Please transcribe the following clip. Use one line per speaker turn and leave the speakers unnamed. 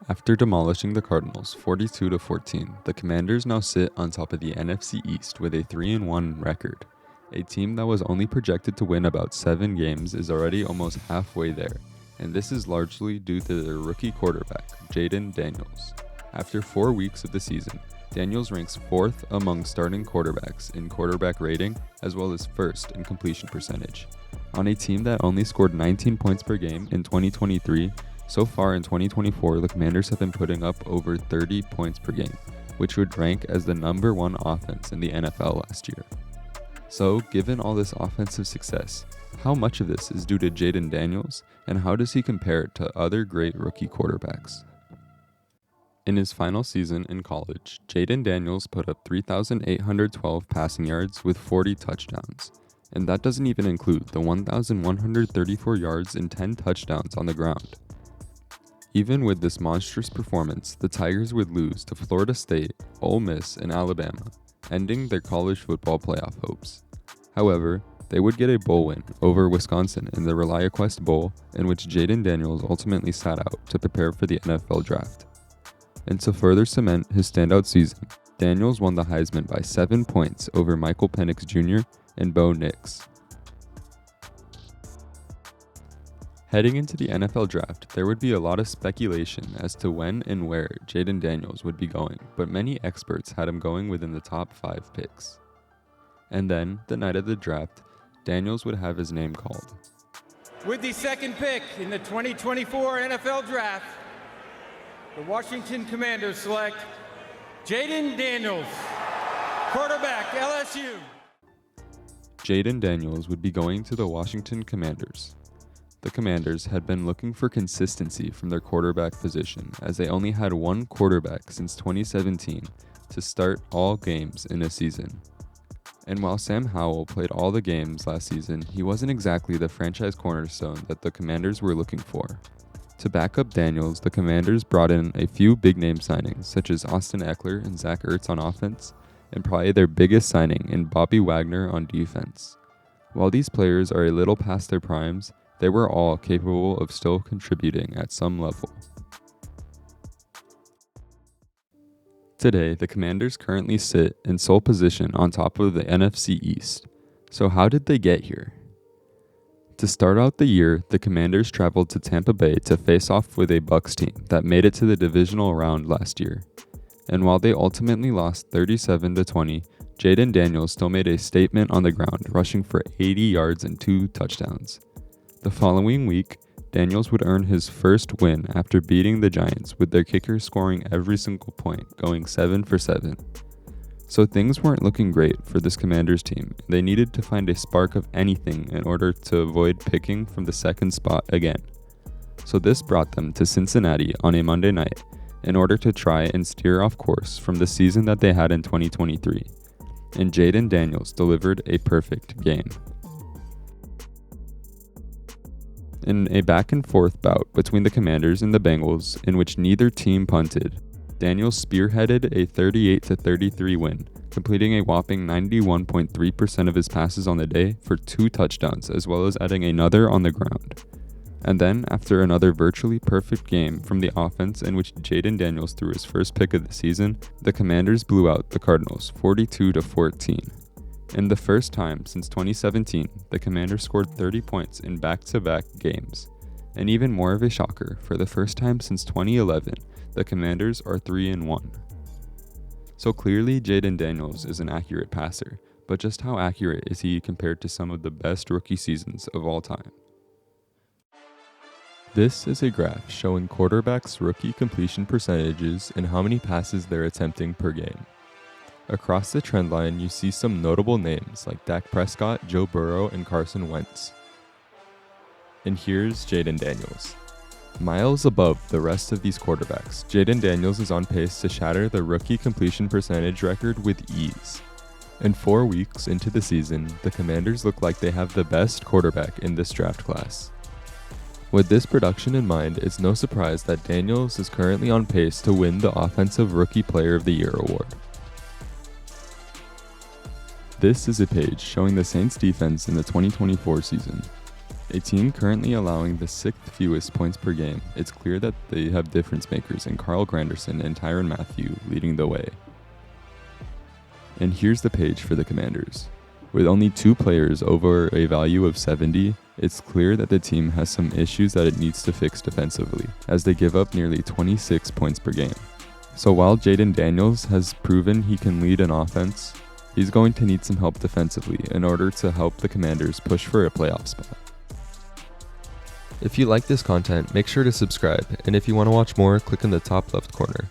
After demolishing the Cardinals 42-14, the Commanders now sit on top of the NFC East with a 3-1 record. A team that was only projected to win about 7 games is already almost halfway there, and this is largely due to their rookie quarterback, Jayden Daniels. After 4 weeks of the season, Daniels ranks 4th among starting quarterbacks in quarterback rating as well as 1st in completion percentage. On a team that only scored 19 points per game in 2023, so far in 2024, the Commanders have been putting up over 30 points per game, which would rank as the #1 offense in the NFL last year. So, given all this offensive success, how much of this is due to Jayden Daniels, and how does he compare to other great rookie quarterbacks? In his final season in college, Jayden Daniels put up 3,812 passing yards with 40 touchdowns, and that doesn't even include the 1,134 yards and 10 touchdowns on the ground. Even with this monstrous performance, the Tigers would lose to Florida State, Ole Miss, and Alabama, ending their college football playoff hopes. However, they would get a bowl win over Wisconsin in the ReliaQuest Bowl, in which Jayden Daniels ultimately sat out to prepare for the NFL draft. And to further cement his standout season, Daniels won the Heisman by 7 points over Michael Penix Jr. and Bo Nix. Heading into the NFL draft, there would be a lot of speculation as to when and where Jayden Daniels would be going, but many experts had him going within the top 5 picks. And then, the night of the draft, Daniels would have his name called.
With the second pick in the 2024 NFL Draft, the Washington Commanders select Jayden Daniels, quarterback, LSU.
Jayden Daniels would be going to the Washington Commanders. The Commanders had been looking for consistency from their quarterback position, as they only had one quarterback since 2017 to start all games in a season. And while Sam Howell played all the games last season, he wasn't exactly the franchise cornerstone that the Commanders were looking for. To back up Daniels, the Commanders brought in a few big-name signings, such as Austin Eckler and Zach Ertz on offense, and probably their biggest signing in Bobby Wagner on defense. While these players are a little past their primes, they were all capable of still contributing at some level. Today, the Commanders currently sit in sole position on top of the NFC East. So how did they get here? To start out the year, the Commanders traveled to Tampa Bay to face off with a Bucs team that made it to the divisional round last year. And while they ultimately lost 37-20, Jayden Daniels still made a statement on the ground, rushing for 80 yards and 2 touchdowns. The following week, Daniels would earn his first win after beating the Giants, with their kicker scoring every single point, going 7 for 7. So things weren't looking great for this Commanders team. They needed to find a spark of anything in order to avoid picking from the second spot again. So this brought them to Cincinnati on a Monday night in order to try and steer off course from the season that they had in 2023. And Jayden Daniels delivered a perfect game. In a back-and-forth bout between the Commanders and the Bengals, in which neither team punted, Daniels spearheaded a 38-33 win, completing a whopping 91.3% of his passes on the day for 2 touchdowns, as well as adding another on the ground. And then, after another virtually perfect game from the offense in which Jayden Daniels threw his first pick of the season, the Commanders blew out the Cardinals 42-14. In the first time since 2017, the Commanders scored 30 points in back-to-back games. And even more of a shocker, for the first time since 2011, the Commanders are 3-1. So clearly Jayden Daniels is an accurate passer, but just how accurate is he compared to some of the best rookie seasons of all time? This is a graph showing quarterbacks' rookie completion percentages and how many passes they're attempting per game. Across the trend line, you see some notable names like Dak Prescott, Joe Burrow, and Carson Wentz. And here's Jayden Daniels. Miles above the rest of these quarterbacks, Jayden Daniels is on pace to shatter the rookie completion percentage record with ease. And 4 weeks into the season, the Commanders look like they have the best quarterback in this draft class. With this production in mind, it's no surprise that Daniels is currently on pace to win the Offensive Rookie Player of the Year award. This is a page showing the Saints defense in the 2024 season. A team currently allowing the 6th fewest points per game, it's clear that they have difference makers in Carl Granderson and Tyrann Mathieu leading the way. And here's the page for the Commanders. With only 2 players over a value of 70, it's clear that the team has some issues that it needs to fix defensively, as they give up nearly 26 points per game. So while Jayden Daniels has proven he can lead an offense, he's going to need some help defensively in order to help the Commanders push for a playoff spot.
If you like this content, make sure to subscribe, and if you want to watch more, click in the top left corner.